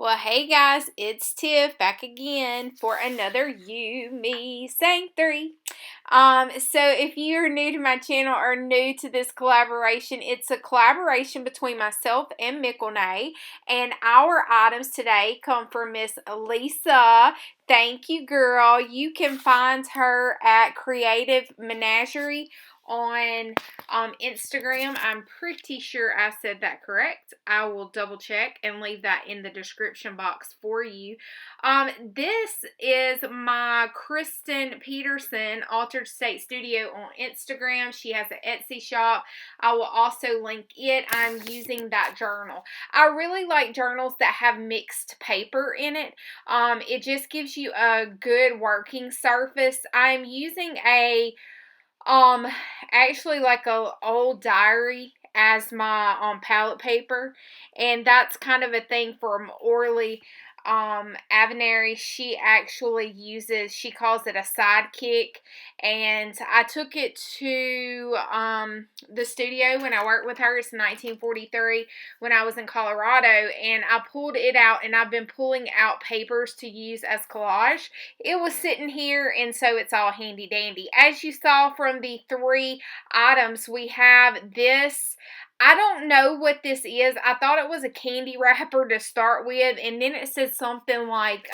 Well, hey guys, it's Tiff back again for another You, Me, Sang 3. So if you're new to my channel or new to this collaboration, it's a collaboration between myself and Mickelnay, and our items today come from Miss Lisa. Thank you, girl. You can find her at Creative Menagerie on Instagram. I'm pretty sure I said that correct. I will double check and leave that in the description box for you. This is my Kristen Peterson Altered State Studio on Instagram. She has an Etsy shop. I will also link it. I'm using that journal. I really like journals that have mixed paper in it. It just gives you a good working surface. I'm using actually like a old diary as my palette paper, and that's kind of a thing from Orly Avenary. She actually uses, she calls it a sidekick, and I took it to the studio when I worked with her. It's 1943 when I was in Colorado, and I pulled it out, and I've been pulling out papers to use as collage. It was sitting here, and so it's all handy dandy. As you saw from the 3 items, we have this. I don't know what this is. I thought it was a candy wrapper to start with, and then it says something like,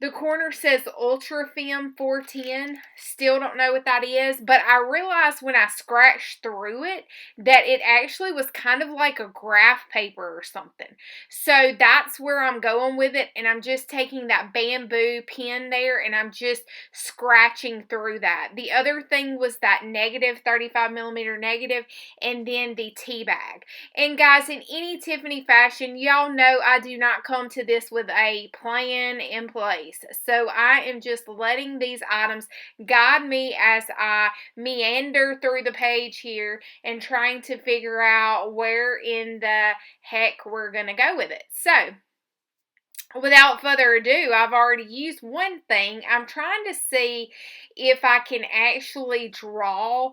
the corner says Ultrafilm 410. Still don't know what that is, but I realized when I scratched through it that it actually was kind of like a graph paper or something. So that's where I'm going with it, and I'm just taking that bamboo pen there and I'm just scratching through that. The other thing was that negative 35mm negative, and then the tea bag. And guys, in any Tiffany fashion, y'all know I do not come to this with a plan in place. So I am just letting these items guide me as I meander through the page here and trying to figure out where in the heck we're going to go with it. So without further ado, I've already used one thing. I'm trying to see if I can actually draw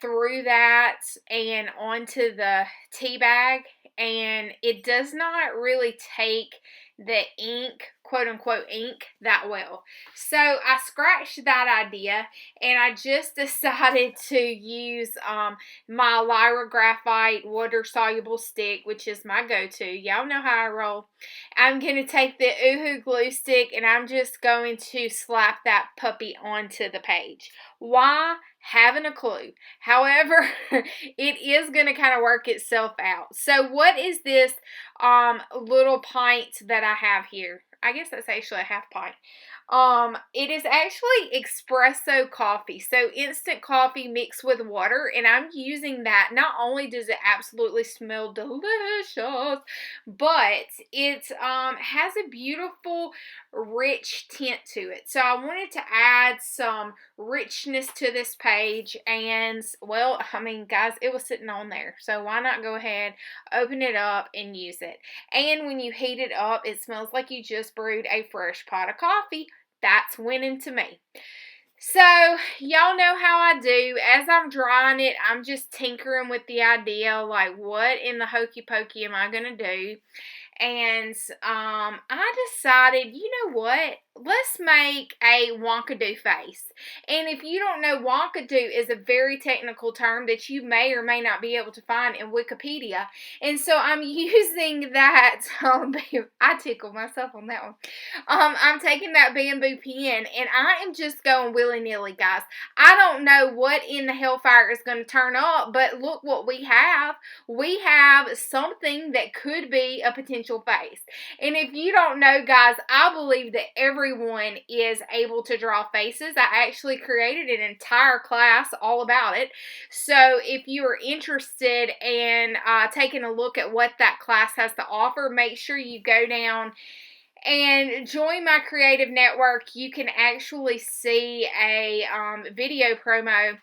through that and onto the tea bag, and it does not really take the ink, quote unquote ink, that well. So I scratched that idea, and I just decided to use my Lyra Graphite water soluble stick, which is my go-to. Y'all know how I roll. I'm going to take the Oohoo glue stick, and I'm just going to slap that puppy onto the page. Why? Haven't a clue. However, it is going to kind of work itself out. So what is this little pint that I have here? I guess that's actually a half pint. It is actually espresso coffee, so instant coffee mixed with water, and I'm using that. Not only does it absolutely smell delicious, but it has a beautiful rich tint to it. So I wanted to add some richness to this page, and well, I mean, guys, it was sitting on there, so why not go ahead, open it up, and use it. And when you heat it up, it smells like you just brewed a fresh pot of coffee. That's winning to me. So, y'all know how I do. As I'm drawing it, I'm just tinkering with the idea, like, what in the hokey pokey am I going to do? And I decided, you know what? Let's make a Wonkadoo face. And if you don't know, Wonkadoo is a very technical term that you may or may not be able to find in Wikipedia. And so I'm using that, I tickled myself on that one. I'm taking that bamboo pen, and I am just going willy-nilly, guys. I don't know what in the hellfire is going to turn up, but look what we have. We have something that could be a potential face. And if you don't know, guys, I believe that everyone is able to draw faces. I actually created an entire class all about it. So if you are interested in taking a look at what that class has to offer, make sure you go down and join my creative network. You can actually see a video promo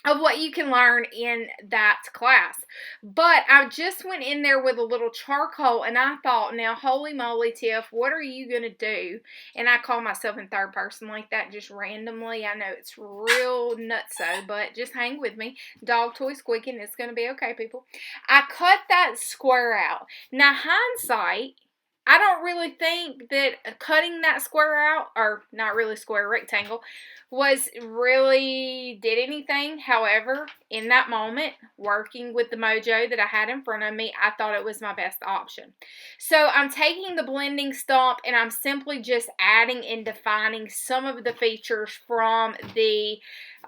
of what you can learn in that class. But I just went in there with a little charcoal, and I thought, now, holy moly, Tiff, what are you going to do? And I call myself in third person like that just randomly. I know it's real nutso, but just hang with me. Dog toy squeaking. It's going to be okay, people. I cut that square out. Now, hindsight, I don't really think that cutting that square out, or not really square, rectangle, was really did anything. However, in that moment, working with the mojo that I had in front of me, I thought it was my best option. So I'm taking the blending stump and I'm simply just adding and defining some of the features from the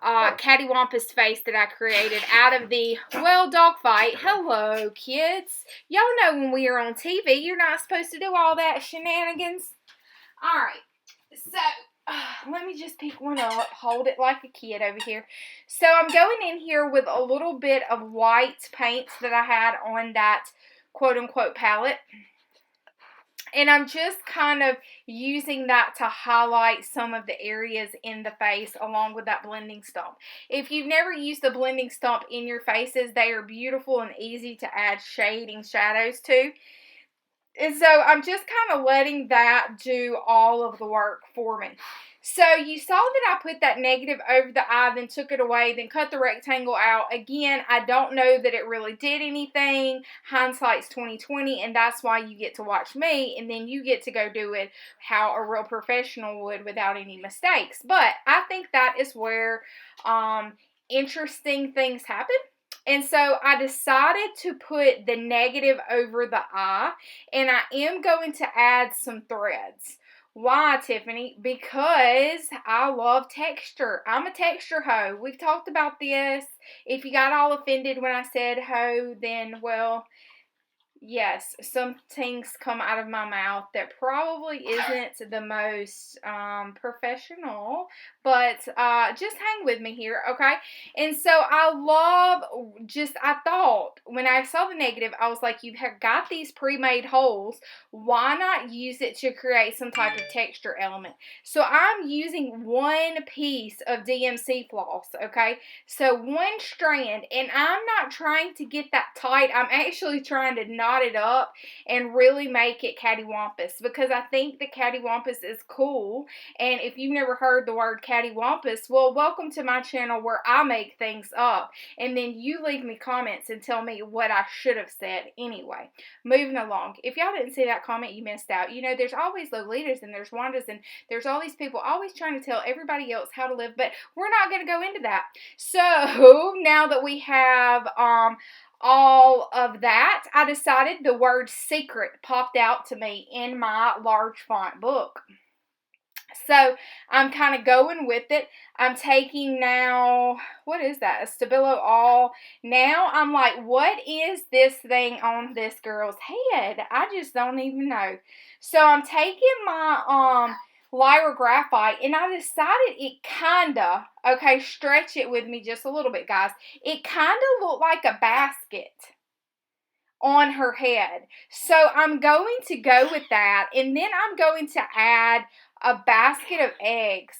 cattywampus face that I created out of the, well, dog fight. Hello, kids. Y'all know when we are on TV, you're not supposed to do all that shenanigans. All right. So let me just pick one up, hold it like a kid over here. So I'm going in here with a little bit of white paints that I had on that quote-unquote palette. And I'm just kind of using that to highlight some of the areas in the face along with that blending stump. If you've never used the blending stump in your faces, they are beautiful and easy to add shade and shadows to. And so I'm just kind of letting that do all of the work for me. So you saw that I put that negative over the eye, then took it away, then cut the rectangle out. Again, I don't know that it really did anything. Hindsight's 20/20, and that's why you get to watch me, and then you get to go do it how a real professional would without any mistakes. But I think that is where interesting things happen. And so I decided to put the negative over the eye, and I am going to add some threads. Why, Tiffany? Because I love texture. I'm a texture hoe. We've talked about this. If you got all offended when I said hoe, then, well, yes, some things come out of my mouth that probably isn't the most professional, but just hang with me here, okay? And so I thought when I saw the negative, I was like, you have got these pre-made holes. Why not use it to create some type of texture element? So I'm using one piece of DMC floss, okay? So one strand, and I'm not trying to get that tight. I'm actually trying to knot it up and really make it cattywampus, because I think the cattywampus is cool. And if you've never heard the word cattywampus, well, welcome to my channel where I make things up, and then you leave me comments and tell me what I should have said. Anyway, moving along. If y'all didn't see that comment, you missed out. You know, there's always Lolitas and there's Wandas and there's all these people always trying to tell everybody else how to live, but we're not going to go into that. So now that we have all of that, I decided the word secret popped out to me in my large font book. So I'm kind of going with it. I'm taking now, what is that? A Stabilo All. Now I'm like, what is this thing on this girl's head? I just don't even know. So I'm taking my Lyra Graphite, and I decided it kinda, okay, stretch it with me just a little bit, guys. It kinda looked like a basket on her head. So I'm going to go with that, and then I'm going to add a basket of eggs.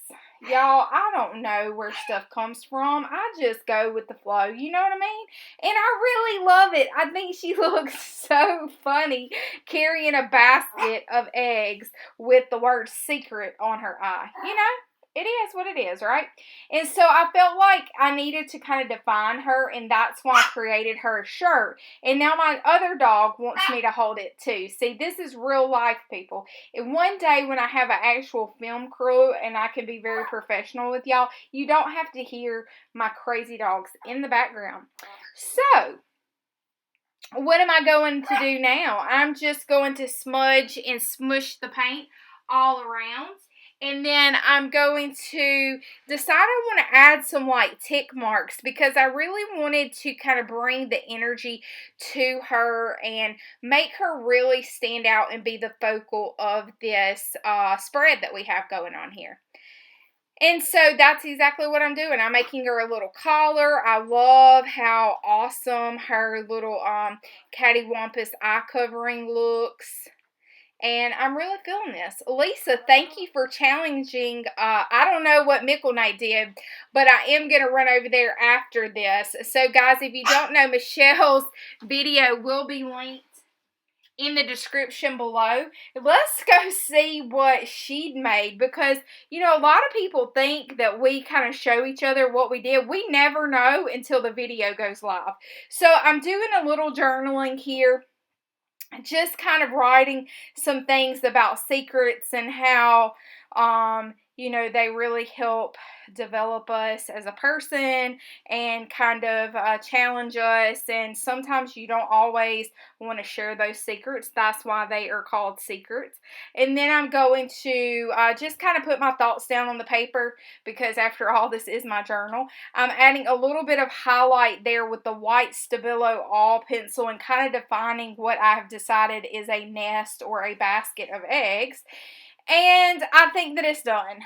Y'all, I don't know where stuff comes from. I just go with the flow, you know what I mean? And I really love it. I think she looks so funny carrying a basket of eggs with the word secret on her eye. You know? It is what it is, right? And so I felt like I needed to kind of define her, and that's why I created her shirt. And now my other dog wants me to hold it too. See, this is real life, people. And one day when I have an actual film crew and I can be very professional with y'all, you don't have to hear my crazy dogs in the background. So, what am I going to do now? I'm just going to smudge and smush the paint all around. And then I'm going to decide I want to add some like tick marks, because I really wanted to kind of bring the energy to her and make her really stand out and be the focal of this spread that we have going on here. And so that's exactly what I'm doing. I'm making her a little collar. I love how awesome her little cattywampus eye covering looks. And I'm really feeling this. Lisa, thank you for challenging. I don't know what Mickle Night did, but I am going to run over there after this. So, guys, if you don't know, Michelle's video will be linked in the description below. Let's go see what she'd made, because you know, a lot of people think that we kind of show each other what we did. We never know until the video goes live. So I'm doing a little journaling here, just kind of writing some things about secrets and how you know, they really help develop us as a person and kind of challenge us. And sometimes you don't always want to share those secrets. That's why they are called secrets. And then I'm going to just kind of put my thoughts down on the paper, because after all, this is my journal. I'm adding a little bit of highlight there with the white Stabilo All pencil and kind of defining what I've decided is a nest or a basket of eggs. And I think that it's done.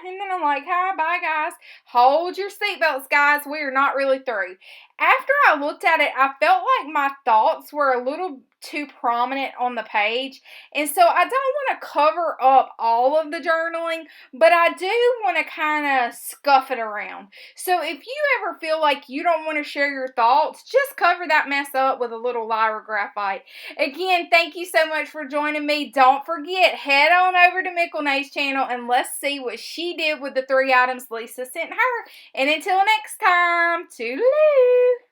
And then I'm like, hi, bye, guys. Hold your seatbelts, guys. We are not really through. After I looked at it, I felt like my thoughts were a little too prominent on the page. And so I don't want to cover up all of the journaling, but I do want to kind of scuff it around. So if you ever feel like you don't want to share your thoughts, just cover that mess up with a little Lyra Graphite. Again, thank you so much for joining me. Don't forget, head on over to Mickle Nay's channel and let's see what she did with the 3 items Lisa sent her. And until next time, toodaloo!